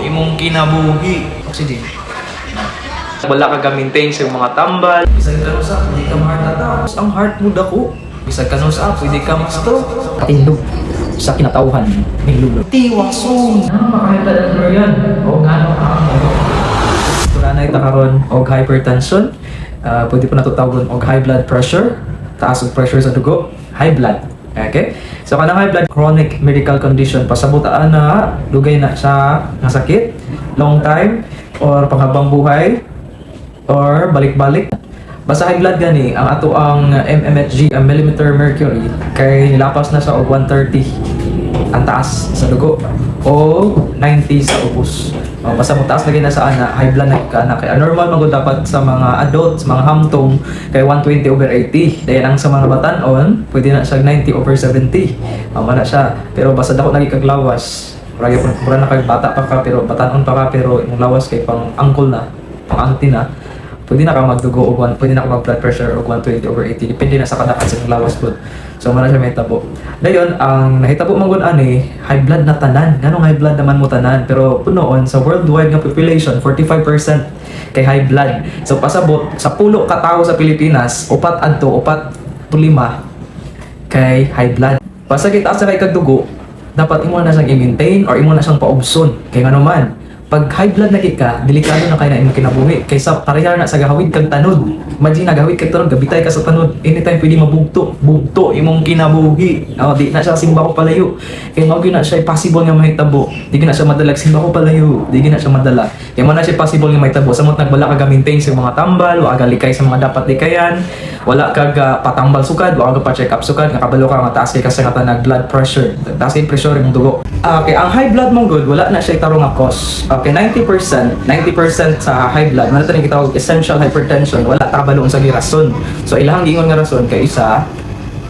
imong kinabuhi. Oxygen. Wala ka ga-maintain sa mga tambal. Bisag ka no sa, hindi ka ma-heart attack. Ang heart mo dako. Bisag ka no sa, hindi ka ma-stroke. Patindog sa kinatauhan ng lulo. Tiwasong! Ano makahita na yan? O nga no, wala na itakaroon og hypertension. Pwede po natutawag og high blood pressure. Taas og pressure sa dugo. High blood. Okay? So kanang high blood, chronic medical condition. Pasabutaan na, lugay na sa nasakit, long time, or panghabang buhay, or balik-balik. Basta high blood gani, ang ato ang mmHg, ang millimeter mercury, kay nilapas na sa og 130 ang taas sa dugo o 90 sa ubos. Basta mo taas lagi na sa ana, high blood na ka na. Kaya normal magod dapat sa mga adults, mga hamtong, kay 120/80. Dahil ang sa mga batanon, pwede na siya 90/70. Mana siya. Pero basta dako lagi kag lawas. Mura na kag bata pa ka, pero batanon pa ka, pero yung lawas kay pang angkol na, pang auntie na. Pwede na ka magdugo o pwede na ka mag blood pressure o 120/80. Depende na sa kadakan sa lawaz blood. So mana siya may tabo. Dayon ang nahitabo man ani high blood na tanan. Nganong high blood naman mo tanan, pero punoon sa worldwide nga population 45% kay high blood. So pasabot sa pulo ka tawo sa Pilipinas, upat adto, upat to 5 kay high blood. Basta kita sa kay kagdugo, dapat imo na siyang i-maintain or imo na siyang paubson. Kay ngano man, pag high blood na ka, delikado na kayo na imong kinabuhi. Kaysa parehar na sa gahawid kag tanod. Imagine na gahawid kag tanod, gabitay ka sa tanod. Anytime pwede mabugto. Bugto imong kinabuhi. Di na siya simba ko palayo. Kaya mao na siya possible nga mahitabo. Di na siya madala simba ko palayo. Di na siya madala. Kaya mo na siya possible nga mahitabo. Samot nagbala ka ga-maintain sa mga tambal, wa ka likay sa mga dapat likayan. Wala ka patambal sukad, wa ka pa check up sukad, nakabalo ka nga taas kay kasi nga tanag blood pressure. Taas kay pressure imong dugo. Okay, ang high blood mong good, wala na siya tarong nga cause. Okay, 90% sa high blood, man natin kitawag essential hypertension, wala tabaloon sa girason. So ilahang giingon nga rason kay isa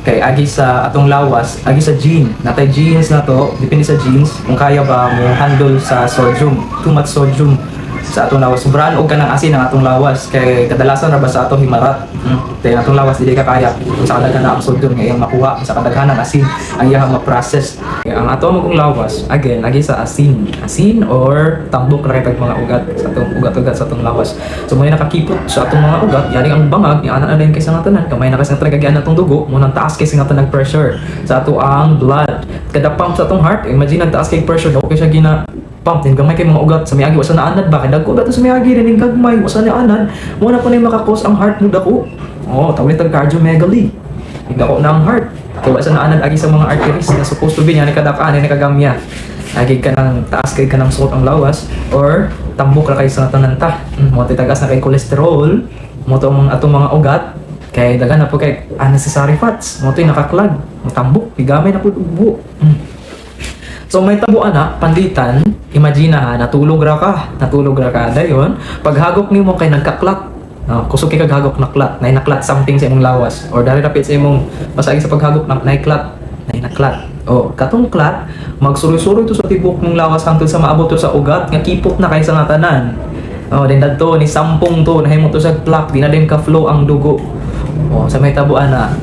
kay agi sa atong lawas, agi sa gene. Natay genes na to, depende sa genes kung kaya ba mo handle sa sodium, too much sodium sa atong lawas. Sobraan og kanang asin ang atong lawas kay kadalasan ra ba sa atong himarat. Kay atong lawas dili ka kaya kung sa kadaghanan ang sodium nga iyang makuha, sa kadaghanan asin ang iyang ma-process. Kaya ang atong kung lawas again agi sa asin or tambok ra kay mga ugat sa atong ugat-ugat sa atong lawas. So may nakakipot sa atong mga ugat, yari ang bangag ni ana din kay sa tanan, kamay na kasi tragagian atong dugo, mo nang taas kay sa tanang pressure sa ato ang blood. Kada pump sa atong heart, imagine ang taas kay pressure, okay siya gina pump din gamay kay mga ugat sa miagi wasa na anad ba kay dagko dato sa miagi rin gagmay wasa na anad mo na po na makakos ang heart mo dako. Tawag nitong cardiomegaly. Dako na ang heart kay wasa na anad agi sa mga arteries na supposed to be niya ni kadakaan ni kagamya. Agi ka nang taas kay kanang suot ang lawas or tambok ra kay sa tananta. Mo tagas na kay cholesterol, mo tong atong mga ugat kay dagan na po kay unnecessary fats. Mo to'y nakaklag, mo tambok, bigamay na po ubo. So may tabuan na, panditan, imagine ha, natulog ra ka, dayon, paghagok nimo kay nagkaklat, kusog kay kaghagok naklat, naklat something sa imong lawas, or dari rapit sa imong, masagi sa paghagok naklat, katong klat, magsuroy-suroy to sa tibok ng lawas hangtod sa maabot to sa ugat, nga kipot na kay sa natanan. Then dadto, ni sampung to, nahimo to sa plaque, di na din ka-flow ang dugo. Sa may tabuan na,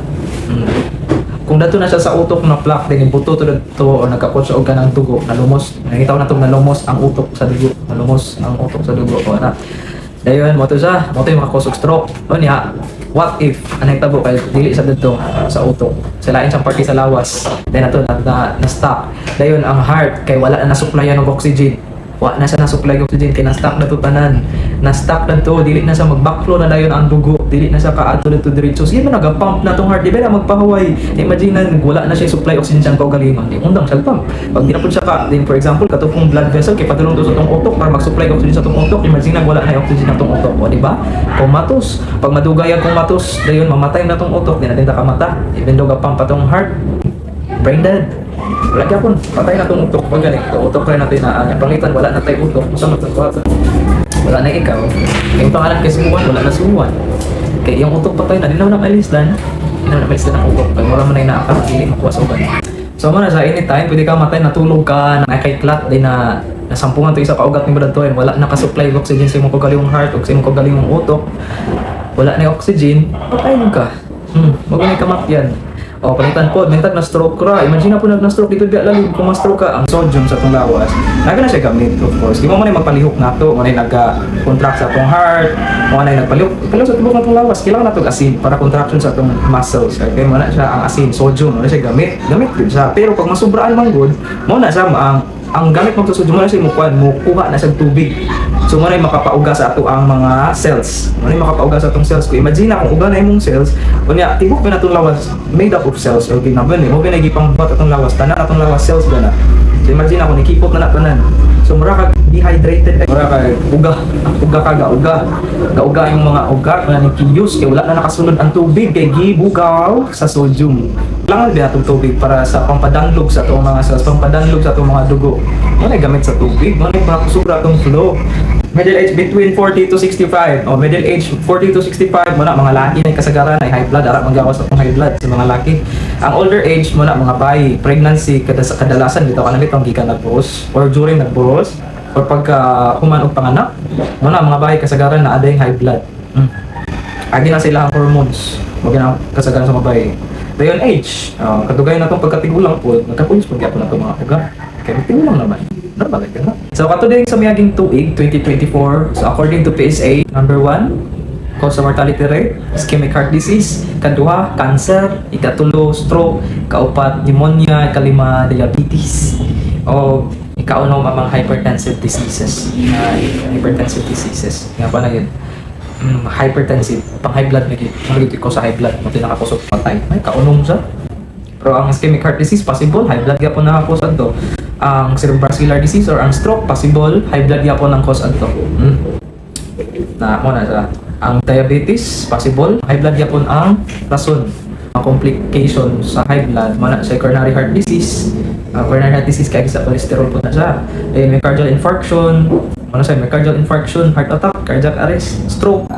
kung dato na siya sa utok na plaque, din ibuto to dito o nagkakot siya og kanang dugo, nalumos. Nakita ko na itong nalumos ang utok sa dugo. O na. Dayon, mo to siya, mo to yung makakosog stroke. O niya, what if, anay tabo kay dili sa dito sa utok. Silain siyang party sa lawas. Then nato na-stop. Dayon, ang heart, kay wala na supplyan ng oxygen. Wa na siya na-supply oxygen kay na-stuck na to tanan. Na-stuck na to, dili na siya mag-backflow na dayon ang dugo, dili na siya ka-ato dito diretso. Sige man nagapump na tong heart, di ba na magpahuway. Imagine wala na siya supply oxygen siyang kaugalingon. Di undang siya pump. Pag di na po siya ka, then for example, katong blood vessel kay padulong to sa tong utok para mag-supply oxygen sa tong utok. Imagine wala na oxygen na tong utok, o di ba? Comatose. Pag madugay ang comatose, dayon mamatay na tong utok, di na din ta kamata. Even though ga-pump pa tong heart, brain dead. Lagi ako, patay na itong utok. Pag ganito, utok kayo natin na pangitan, wala na tayo utok. Masama ito, wala na ikaw. Yung pangalan kay sumuwan, wala na sumuwan. Kaya yung utok patay na, di naman na mailisdan. Di naman na mailisdan ang utok. Pag wala mo na inaakal, hindi makuha sa ugan. So muna sa anytime, pwede ka matay, natulog ka, nakiklat, di na nasampungan ito isa paugat ni Bradtoy. Wala nakasupply oxygen sa imong kagaling heart o sa imong kagaling utok. Wala na oxygen, patay mo ka. Huwag na kamat yan. O, palitan po, may tag na stroke ra. Imagine na po nag-na-stroke dito biya lalim kung ma-stroke ka. Ang sodium sa itong lawas, naga na siya gamit, of course. Di mo man magpalihok na ito, manay nag-contract sa itong heart, manay nagpalihok sa tubok na itong lawas. Kailangan na itong asin para contraction sa itong muscles. Kaya mo na siya ang asin, sodium, na siya gamit din siya. Pero pag masubraan man good, mo na siya ang gamit mo sa sodium, mo na siya mukuha na siya tubig. So mo na makapauga sa ato ang mga cells. Mo na makapauga sa atong cells. Kung imagine na kung uga na imong cells, kunya tibok ba na itong lawas made up of cells or ginaban mo ginagipang buhat atong lawas, tanan atong lawas cells ba na. So imagine na kung nikipot na tanan. So mura ka dehydrated, mura ka uga ka gauga yung mga uga na nikiyus kay wala na nakasunod ang tubig kay gibugaw sa sodium. Kailangan din atong tubig para sa pampadanglog sa atong mga cells, pampadanglog sa atong mga dugo. Mo na gamit sa tubig, mo na para kusura atong flow. Middle age between 40 to 65. O middle age 40 to 65 mo na mga laki na kasagaran ay high blood, ara magawas atong high blood sa mga laki. Ang older age mo na mga bayi, pregnancy kadalasan dito kanang bitong gikan nagbuhos or during nagbuhos or pagka human og panganak mo na mga bayi kasagaran na adayng high blood. Agi na sila ang hormones. Mo gina kasagaran sa mga bayi. Dayon age, kadugay na itong pagkatigulang po, nagkapulis pag na itong mga uga. Kaya tigulang naman. Normal ka na. So, katulad sa mayaging tuig, 2024, so according to PSA, number 1, cause of mortality rate, ischemic heart disease, kaduha, cancer, ikatulo, stroke, kaupat, pneumonia, ikalima, diabetes, o ikaunom ang mga hypertensive diseases. Nga pa na yun. Hypertensive, pang high blood na yun. Nagigit ko sa high blood, muti nakakusok patay. May kaunom siya. Pero ang ischemic heart disease, possible, high blood yapon nakakusad to. Ang cerebrovascular disease or ang stroke, possible, high blood yapon ang cause adto. Na mo na siya. Ang diabetes, possible, high blood yapon ang rason. Ang complication sa high blood, mo na siya coronary heart disease. Coronary heart disease kaya sa cholesterol po na siya. Myocardial infarction, ano siya, myocardial infarction, heart attack, cardiac arrest, stroke,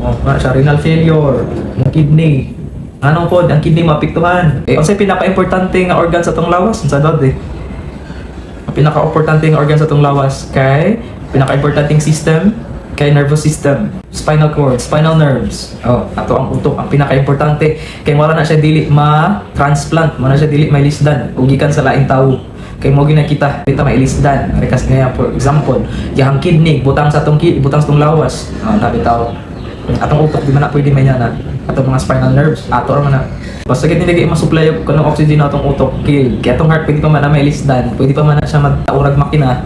ano siya, renal failure, yung kidney. Anong po, ang kidney mapiktuhan. Ang sa pinaka-importante nga organ sa itong lawas, sa dod ang pinaka-importante nga organ sa itong lawas kay pinaka-importanting system kay nervous system, spinal cord, spinal nerves. Ato ang utok ang pinaka-importante kay wala na siya dili ma-transplant, wala na siya dili mailisdan ug gikan sa laing tawo. Kay mo ginakita kita mailisdan. Rekas nga for example, yang kidney butang sa atong lawas. Nabitaw. Atong utok di man na pwede may na atong mga spinal nerves ato ra man na basta gid nilagay ma-supply ko ng oxygen atong utok kill kaya atong heart pwede pa man na mailisdan, pwede pa man na siya magtaurag makina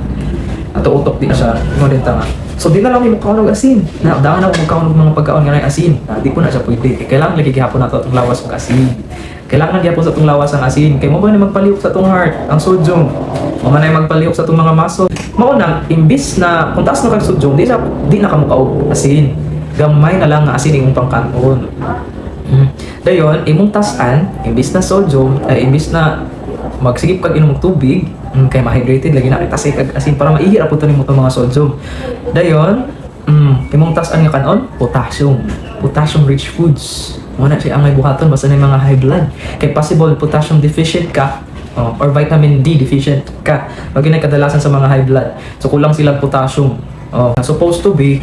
atong utok di na siya mo din tama. So di na lang mo kaon og asin na daan na mo kaon og mga pagkaon nga asin di po na siya pwede kailangan lagi gihapon nato atong lawas og asin, kailangan gyapon sa atong lawas ang asin kay mo ba na magpalihok sa atong heart ang sodium, mo man ay magpalihok sa atong mga muscle. Mao na imbis na kung taas na kag sodium di na ka mo kaog asin, gamay na lang nga asin imong pangkanon. Dayon, imong tasan, imbis na sodium, ay imbis na magsigip kag inom og tubig, kay ma-hydrated lagi na kita kag asin para maihira pud nimo tong mga sodium. Dayon, imong tasan nga kanon, potassium rich foods. Mo na siya ang may buhaton basta na mga high blood. Kay possible potassium deficient ka, or vitamin D deficient ka. Wag na kadalasan sa mga high blood. So kulang silang potassium. Supposed to be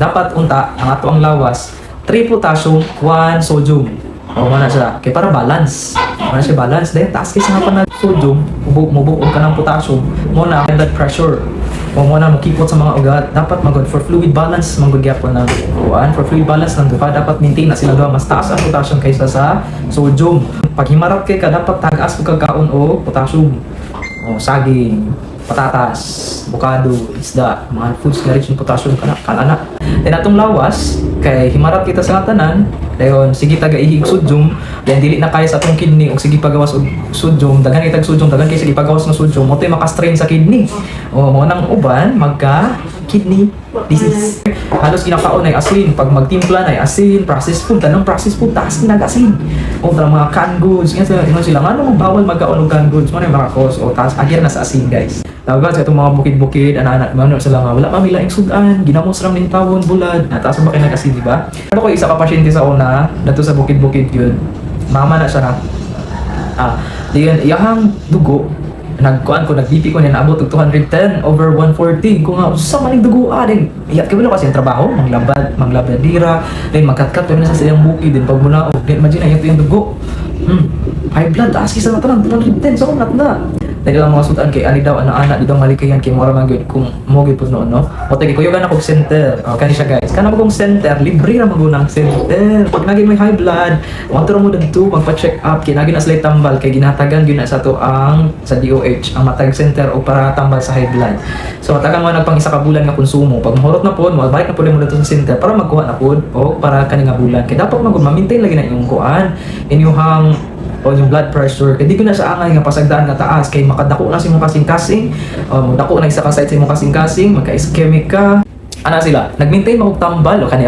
dapat unta ang ato ang lawas 3 potassium, 1 sodium. Mana siya kay para balance. Mana siya balance dahil taas kasi nga pa na sodium, mubuog ka ng potassium, mo na blood pressure. Mo na makipot sa mga ugat, dapat magod for fluid balance manggod gyapon na kuan for fluid balance ng duha dapat maintain na sila duha mas taas ang potassium kaysa sa sodium. Pag himarap kay ka dapat tagas og kagkaon og potassium. Saging, patatas, bukado, isda, mga foods na rich in potassium kanana. Then atong lawas kay himarap kita sa tanan, dayon sige taga-ihig sodium, then dili na kaya sa atong kidney og sige pagawas og sodium, daghan itag sodium, daghan kay sige pagawas ng sodium, mo tay maka-strain sa kidney. Mo nang uban magka kidney disease. Halos kinakaon ay asin, pag magtimpla na ay asin, processed food, tanong processed food, taas kinag-asin. O mga canned goods, nga sila, ano bawal magkaon og canned goods, mo na mga cause, o taas, agir na sa asin guys. Tawag sa itong mga bukid-bukid, anak-anak, ano sila nga, wala mamila yung sudan, ginamos lang ng tawon, bulad, nataas ba kayo nag-asin, di ba? Ano ko isa ka pasyente sa una, nato sa bukid-bukid yun, mama na siya na, diyan, iyahang dugo, nag-BP ko niya naabot og 210 over 140 ko nga sa maning dugo din iyat kay wala kasi ang trabaho manglabadira then magkatkat na sa siyang bukid din pag muna og imagine ayo yung dugo high blood, taas kisa na tanan, 210, so kung na. Dahil lang mga sudan kay ani daw ana-ana di daw malikayan kay mura man gyud kung mo gyud pud noon no. O tagi kuyogan ako center. O kani siya guys. Kana mo kong center, libre ra magunang center. Pag naging may high blood, wanto mo dagto magpa-check up kay naging aslay tambal kay ginatagan gyud na sa to ang sa DOH ang matag center o para tambal sa high blood. So tagang mo nagpang isa ka bulan nga konsumo. Pag mahurot na pod mo, balik na pod mo dito sa center para magkuha na pod o para kani nga bulan. Kay dapat ma-maintain lagi na imong kuan, inyuhang o yung blood pressure kay di ko na sa angay nga pasagdaan nga taas kay makadako na si mong kasing-kasing dako na isa ka site sa imong kasing-kasing magka-ischemic ka ana sila nag-maintain mo og tambal o kani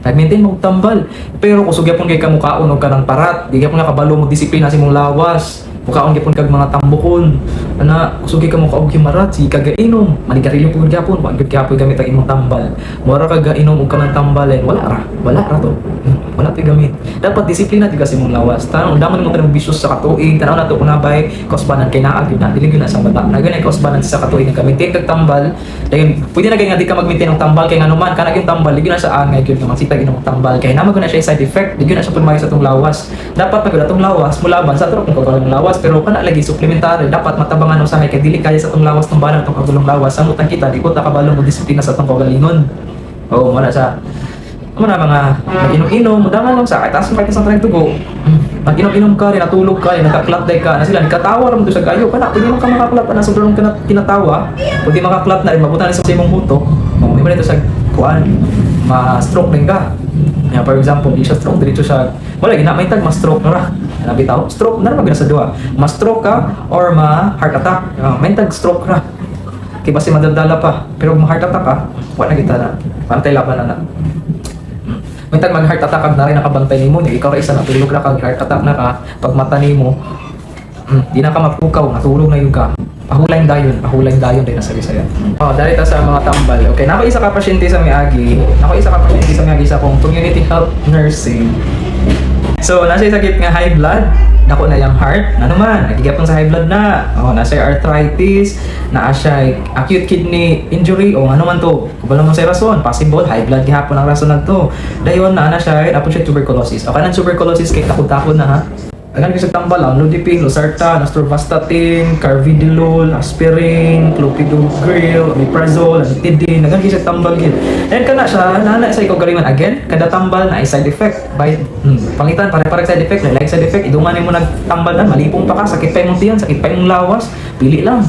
nag-maintain mo og tambal pero kung sugyapon kay kamukhaon og kanang parat di gyapon nga kabalo mo disiplina sa imong lawas mukhaon gyapon kag mga tambukon ana kusugay ka mo kaog himarat si kagainom manigarilyo pud gyapon wa gyud gyapon gamit ang imong tambal mura ka gainom og kanang tambalen wala ra to wala to gamit dapat disiplina ti kasi imong lawas tanong daman mo kanang bisyos sa katuig tanaw nato kunabay kausbanan kay naa gyud na dili gyud na sa bata na ganay kausbanan sa katuig nga maintain kag tambal dahil pwede na kay nga di ka mag-maintain og tambal kay nganuman kana gyud tambal di gyud na sa angay gyud nga magsitag inom og tambal kay naman gyud na siya side effect di gyud na siya pud sa tong lawas dapat pag atong lawas mulaban sa tro kung kagulong lawas pero kana lagi supplementary dapat matabangan usahay kay dili kaya sa tong lawas tong balang tong kagulong lawas samot kita di ko ta kabalo mo disiplina sa tong kagalingon oo wala sa na mga mag-inom-inom mudangan lang sa kahit taas mo kahit isang tayong tugo mag-inom-inom ka rin natulog ka rin nakaklat day ka na sila nakatawa rin mo sa kayo kana pwede mo ka makaklat na sobrang kinatawa pwede makaklat na rin mabutan sa imong buto may man ito sa kuan ma-stroke din ka yeah, for example di siya stroke dito siya wala may tag ma-stroke na ra nabitaw stroke na naman sa duwa ma-stroke ka or ma-heart attack may tag stroke ra kaya basi madadala pa pero ma-heart attack ka wala kita na pantay laban na may tag mag-heart attack kag na rin nakabantay nimo ni ikaw ra isa natulog ra kag heart attack na ka pag mata nimo di na ka mapukaw natulog na yun ka pahulay dayon din na sa Bisaya dali ta sa mga tambal okay nako isa ka pasyente sa miagi sa akong community health nursing so nasa sakit nga high blood nako na yung heart na naman nagigapon sa high blood na nasa arthritis naa siya acute kidney injury o ano man to kubala mo sa rason possible high blood gihapon ang rason nagto dayon na siya apo siya tuberculosis o kanang tuberculosis kay takot-takot na ha agan kasi tambal ang Lodipine, Losartan, Atorvastatin, Carvedilol, Aspirin, Clopidogrel, Omeprazole, Amantadine, agan kasi tambal gid. And kana siya nana sa ikaw galingon again kada tambal na side effect by pangitan pare-pare side effect like side effect idungan nimo nagtambal na malipong pa ka sakit pa imong tiyan sakit pa imong lawas pili lang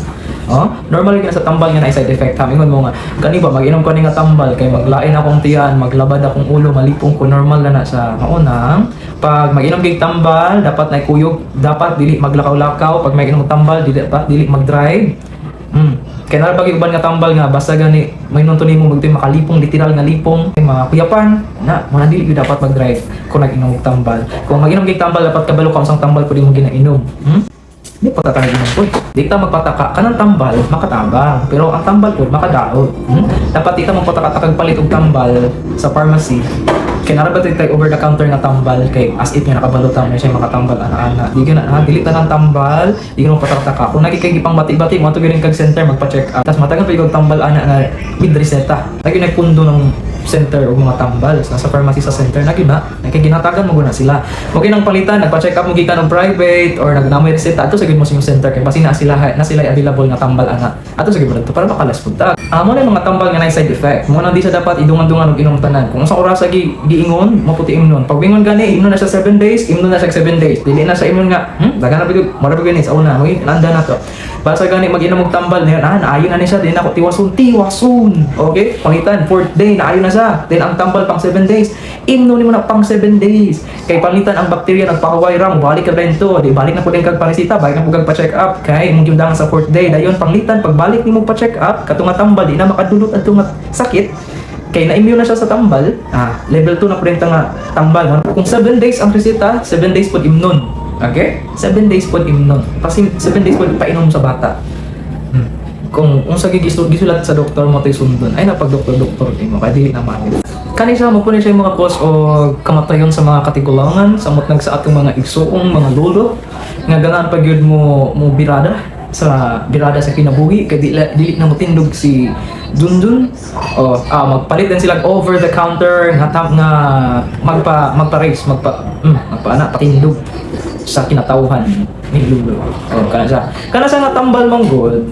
normal gina sa tambal nga na side effect hamingon mo nga kani ba mag-inom ko ni nga tambal kay maglain akong tiyan maglabad akong ulo malipong ko normal na sa maunang pag mag-inom kay tambal dapat na kuyog dapat dili maglakaw-lakaw pag mag-inom tambal dapat dili mag-drive kaya nalabag uban nga tambal nga basta gani may nunto nimo magti makalipong literal nga lipong mga kuyapan na mga dili dapat mag-drive kung nag-inom og tambal kung mag-inom kay tambal dapat kabalo ka usang tambal pwede mo ginainom di patatang inom po. Di ka magpataka kanang tambal makatabang pero ang tambal po makadaot. Dapat di ka magpataka-takag palit og tambal sa pharmacy. Kaya narabat tayo over the counter nga tambal kay as if nga nakabalutan mo siya makatambal ana-ana. Di ka na dili ta ng tambal, di ka magpataka. Kung nagikay gipang bati-bati mo to gyud kag center magpa-check up. Tas matagan pa yung tambal ana nga with reseta. Lagi nagpundo ng center o mga tambal nasa pharmacy sa center na gina ginatagan mo guna sila mo ginang palitan nagpa-check up mo gikan og private or nagnamay reseta ato sa gid mo sa center kay basi na sila available nga tambal ana ato sa gid mo para makalas pud ta mo na mga tambal nga na side effect mo na di sa dapat idungan-dungan og inom tanan kung sa oras giingon maputi imnon pag bingon gani imnon na sa 7 days imnon na sa 7 days dili na sa imnon nga dagan na bigod mara bigod ni sa una mo landa na to basta gani mag-inom og tambal na ayon na ni siya din ako tiwason okay pangitan 4th day na ayon na siya then ang tambal pang 7 days imno nimo na pang 7 days kay palitan ang bakterya nagpahuway ra balik ka rin to di balik na pud kag paresita balik na pud kag pa-check up kay imong giundangan sa 4th day dayon panglitan pagbalik nimo pa-check up katong nga tambal di na makadulot adto nga sakit kay na-immune na siya sa tambal level 2 na pud nga tambal kung 7 days ang reseta 7 days pud imnon okay 7 days pud imnon kasi 7 days pud painom sa bata kung sa gisulat sa doktor mo tay sundon ay napag doktor mo kay dili na man kani siya mo puno siya mga cause o kamatayon sa mga katigulangan samot nagsa atong mga igsuong mga lolo nga ganahan pag yun mo birada sa kinabuhi kay dili na motindog si Dundun o magpalit din sila over the counter nga magpa-race patindog sa kinatawhan ni Lulo. Oh, kana sa natambal mong gold,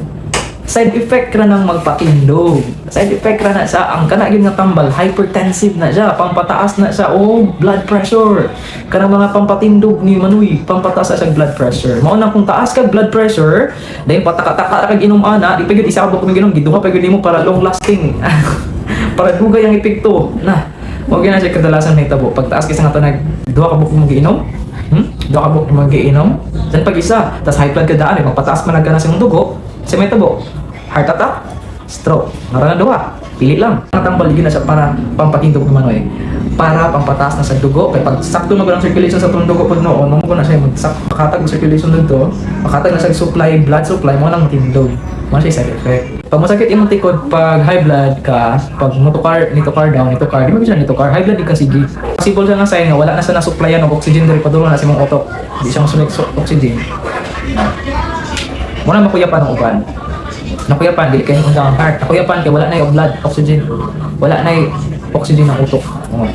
side effect ra nang magpatindog. Side effect ra na sa ang kana gyud nga tambal, hypertensive na siya, pampataas na siya og blood pressure. Kanang mga pampatindog ni Manoy, pampataas sa blood pressure. Mao na kung taas ka blood pressure, dahil pataka-taka ra kag inom ana, di pa gyud isa ka buok ginom, giduha pa gyud nimo para long lasting. Para dugay ang epekto. Na, mao gyud na siya kadalasan nahitabo. Pag taas kasi nga to nag duha ka buok mo giinom, duha ka buok mo giinom, then pag isa, tas high blood ka daan, magpataas man na sa imong dugo, sa may tabo, heart attack, stroke. Naran na duha. Pili lang. Natambal yun na siya para pampatindog naman o para pampataas na sa dugo. Kaya pag sakto na ang circulation sa itong dugo pag noon, nung ko na siya makatag ang circulation dito, makatag na sa supply, blood supply, mo nang matindog. Mo siya side effect. Pag masakit imong tikod, pag high blood ka, pag motokar, nitokar down, nitokar, di mo siya nitokar, high blood di ka sige. Possible siya nga sign nga, wala na siya na-supplyan ng oxygen dahil padulong na sa imong otok. Di siya masulit oxygen. Muna makuyapan ang uban. Nakuyapan, dili kayo undang ang heart. Nakuyapan kaya wala na yung blood, oxygen. Wala na yung oxygen ng utok. Oh.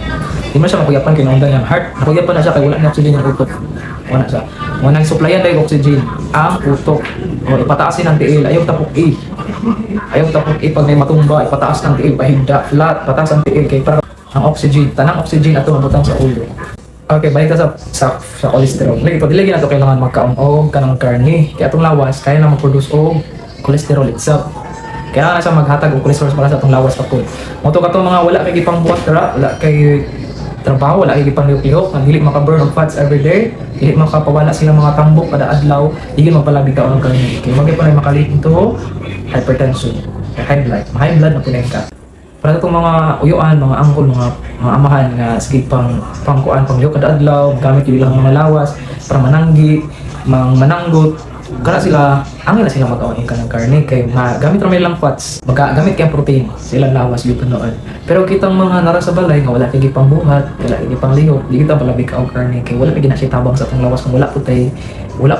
Di mo siya makuyapan kaya undang yung heart. Nakuyapan na siya kaya wala na oxygen ng utok. Wala siya. Muna nang supplyan na yung oxygen ang utok. O, ipataasin ang tiil. Ayaw tapok A. Ayaw tapok A pag may matumba. Ipataas ng tiil, pahigda, flat. Pataas ang tiil kaya para ang oxygen. Tanang oxygen ato mabutang sa ulo. Okay, balik ka sa cholesterol. Lagi pa, dilagyan na ito kailangan magkaon og kanang karne. Kaya itong lawas, kaya na mag-produce og cholesterol itself. Kaya na siya maghatag og cholesterol para sa itong lawas kapod. Moto ka itong mga wala kay ipang buhat tara, wala kay trabaho, wala kay ipang lihok-lihok, dili maka-burn of fats everyday, dili makapawala silang mga tambok kada adlaw, dili magpalabi ka og karne. Kaya wag pa na makalitin to hypertension, high blood na punen ka. Para itong mga uyuan, mga angkol, mga amahan nga sige pangkuan, panglihok kada adlaw, gamit yung ilang mga lawas, para mananggi, mananggot, kana sila, angin na sila mag-aon ka ng karne, kay gamit naman ilang fats, gamit kayang protein, sila lawas yung panoon. Pero kitang mga nara sa balay, nga wala kay pangbuhat, wala kay panglihok, di kita palabig ka og karne, kay wala kay siya tabang sa itong lawas, kung wala po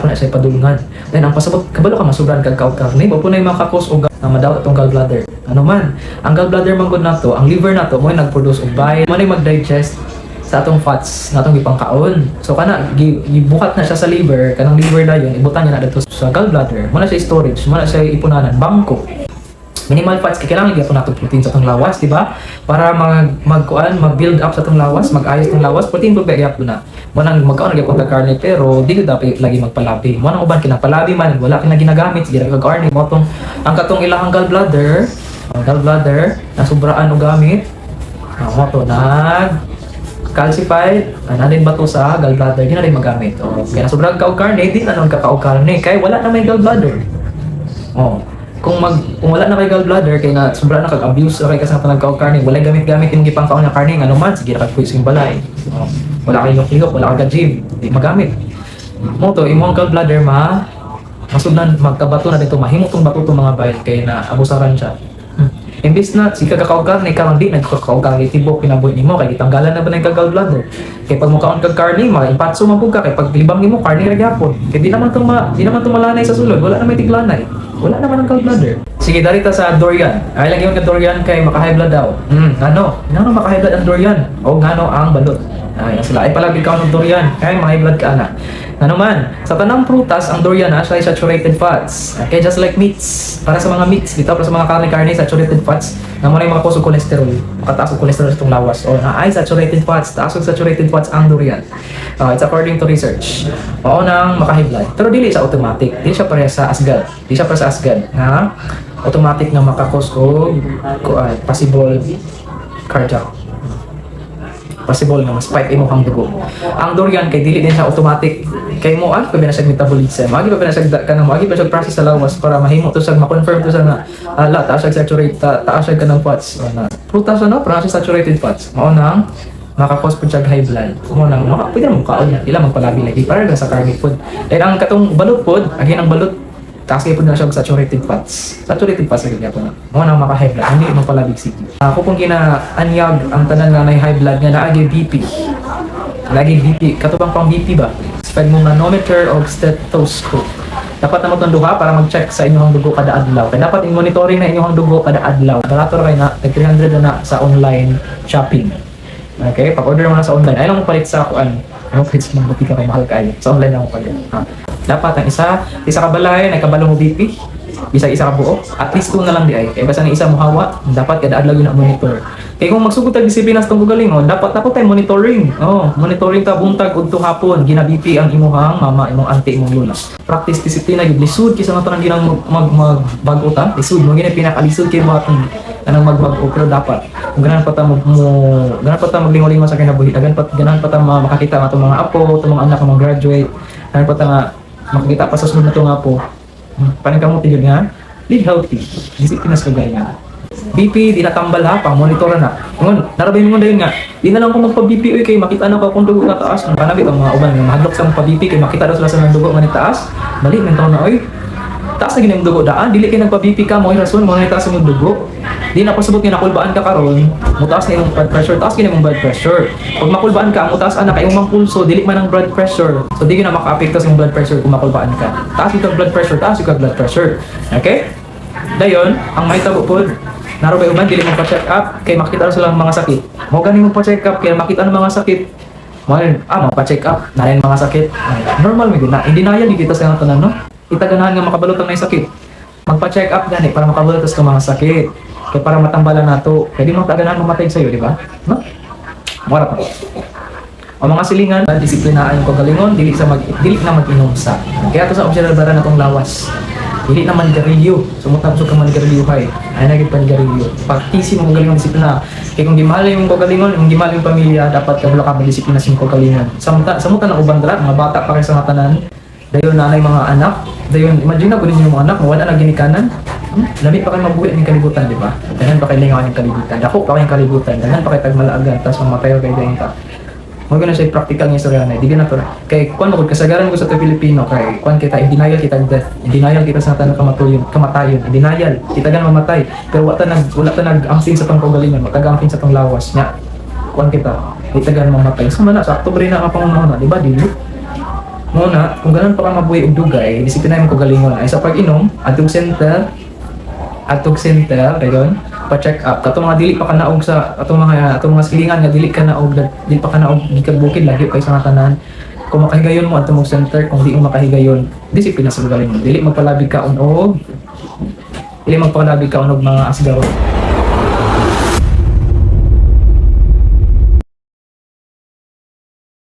na siya padulungan. Then ang pasabot, kabalo ka masubran kag kaog karne, po na yung makakos o na madawat itong gallbladder. Ano man, ang gallbladder manggod nato, ang liver nato mo nag-produce og bile, mo na mag-digest sa atong fats na atong ipangkaon. So kana gibuhat na siya sa liver, kanang liver na yun, ibutan niya na dito sa gallbladder. Mo na siya storage, mo na siya ipunanan, bangko. Minimal fats kay kailangan gyapon nato protein sa atong lawas, di ba? Para mag-build up sa atong lawas, mag-ayos tong lawas, protein pud gyapon na. Mo nang magkaon gyapon ta karne pero di gud dapat lagi magpalabi. Mo nang uban kinapalabi man wala kina ginagamit sige kag karne mo tong ang katong ilahang gallbladder, na sobraan og gamit. Mo to calcified, din bato sa gallbladder, di na rin magamit. Kaya sobrang kaog karne, di na nun kakaog karne, kaya wala na may gallbladder. Kung wala na kay gallbladder, kaya nga sobrang na kag-abuse kay kasang nagkaog karne, wala gamit-gamit yung gipangkaon na karne, nga naman, sige na kag-quiz yung balay. Wala kay lihok, wala kag gym, di magamit. Mo to, imong gallbladder masudnan, magkabato na dito, mahimo tong bato tong mga bile, kaya na abusaran siya. Imbis na si kakaog karne karang di nagkakaog karne tibok kinabuhi nimo kay gitanggalan na ba ng gallbladder. Kay pag mukaon kag karne maimpatso man pud ka kay pag libang nimo karne ra gyapon. Kay di naman tumalanay sa sulod, wala na may tiglanay. Wala naman ang gallbladder. Sige, dali ta sa durian. Ay lagi yung durian kay maka-high blood daw. Ngano maka-high blood ang durian? O ngano ang balot? Ay sila ay palagi ka ng durian kay ma-high blood ka na. Ano man, sa tanang prutas, ang durian siya ay saturated fats. Okay, just like meats. Para sa mga meats, dito para sa mga karne-karne, saturated fats, na muna yung mga cause of cholesterol. Makataas ang cholesterol sa itong lawas. O ay saturated fats, taas ang saturated fats ang durian. It's according to research. Oo nang maka-high blood. Pero dili sa automatic. Dili siya pareha sa asgad. Dili siya pareha sa asgad. Automatic na makakos o possible cardiac. Possible na spike imong dugo. Ang durian kay dili din siya automatic kay mo pag binasag metabolism. Agi pa binasag kanang agi pa siya process sa lawas para mahimo to sa ma-confirm to sa na taas siya saturated taas siya kanang fats na prutas process saturated fats. Mao nang makakos pud siya high blood. Mo nang pwede mo kaon ila magpalabi lagi para sa carne food. Dahil ang katong balot pod, agi ang balot taas kayo po na siya saturated fats. Saturated fats lagi po na. Mga nang maka-high blood, hindi magpalabig sige. Ako kung kina-anyag ang tanan nga na high blood nga naagi BP. Lagi BP. Katubang pang BP ba? Spend mo manometer o stethoscope. Dapat na itong duha para mag-check sa inyong dugo kada adlaw. Kaya dapat i-monitoring na inyong dugo kada adlaw. Barato rin na, 300 na sa online shopping. Okay? Pag-order mo na sa online, ay lang mo palit sa Ano pwede sa mga buti ka kay mahal kayo. Sa online lang ako kayo. Ha? Dapat ang isa ka balay, ay kabalo mo BP. Isa-isa ka buo. At least 2 na lang di ay. Kaya basta ng isa mo hawa, dapat kada adlaw yun ang monitor. Kaya kung magsugod tag disiplina sa tungkol galingon, dapat tayo monitoring. Oh, monitoring ta buntag udto hapon, gina-BP ang imuhang mama, imong auntie, imong lula. Practice disiplina gyud lisud kisa nga tanang ginang magbago ta. Lisud mo gina pinakalisud kay mo atong anang magbago pero dapat kung ganahan pa ta ganahan pa ta maglingolingon sa kinabuhi, ganahan pa ta makakita nga atong mga apo, atong mga anak nga mag-graduate, ganahan pa ta nga makakita pa sa sunod na to nga po. Paano ka mo tigil nga? Live healthy. Disiplina sa kagayan. BP, di natambal ha, pang-monitoran na. Ngunit, narabay mo dahil nga, di na lang kung magpa-BP, kay makita na ka kung dugo na taas. Panabi ang mga uban, nga mahadlok sa magpa-BP, kay makita daw sila sa ng dugo nga ni taas. Bali, mentaw na, oy, taas na ginang dugo daan, dili kay nagpa-BP ka, mo rason, mo na taas ang dugo. Di na pasabot nga nakulbaan ka karon, mutaas na yung blood pressure, taas ginang blood pressure. Pag makulbaan ka, mutaas anak, yung mang pulso, dili man ang blood pressure. So, di na maka-apekto sa yung blood pressure kung makulbaan ka. Taas yung blood pressure, taas yung blood pressure. Okay? Dayon, ang may tabo po, narobay uban, dili mo pa-check up, kay makita sila ang mga sakit. Mo gani mo pa-check up, kaya makita ng mga sakit. Mo pa-check up, narin mga sakit. Normal mi na, hindi na yan, di kita sa tanan, no? Itaganahan nga makabalot ang may sakit. Magpa-check up gani para makabalot sa mga sakit. Kaya para matambalan nato, kaya di mo taganahan mamatay sa'yo, di ba? No? Mura pa. O mga silingan, disiplinaan yung kagalingon, dili na mag-inom sa. Kaya to sa obserbaran natong lawas. Dili na manigarilyo. Sumutan ka manigarilyo hay. Ay nagit panigarilyo. Pagtisi mo kagalingon disiplina. Kaya kung gimala yung kagalingon, kung gimala yung pamilya, dapat ka wala ka disiplina sa kagalingon. Samutan ang ubang dala, mga bata pa kayo sa matanan. Dayon nanay mga anak. Dayon imagine na kunin yung mga anak, wala na ginikanan. Lami pa kayo mabuhi ng kalibutan, di ba? Dahan pa kayo lingawan ng kalibutan. Dako pa kayong kalibutan. Dahan pa kayo tagmalaagan, tapos mamatayo kayo dahin ka. Huwag na siya practical ng istorya na, di na to. Kay kung ano, kasagaran ko sa ito Pilipino, kay kung kita, in denial kita ng death, in denial kita sa tanang kamatayon, in denial, kita gan mamatay, pero wala ta nag-amping sa tong kagalingan, matag-amping sa tong lawas, nya, kung kita, kita gan mamatay. So man sa Oktubre na ang pangunahon na, di ba, dili? Muna, kung ganun pa ka mabuhay og dugay, disiplinahin mo kagalingon, ay sa pag-inom, atog center, kayon, pa-check up. Katong mga dili pa ka naog sa atong mga silingan nga dili ka naog, dili pa ka naog gikag-bukid lagi kay sa nga tanan. Kung makahigayon mo atong center, kung di mo makahigayon, disiplina sa galing mo. Dili magpalabig ka og mga asgaro.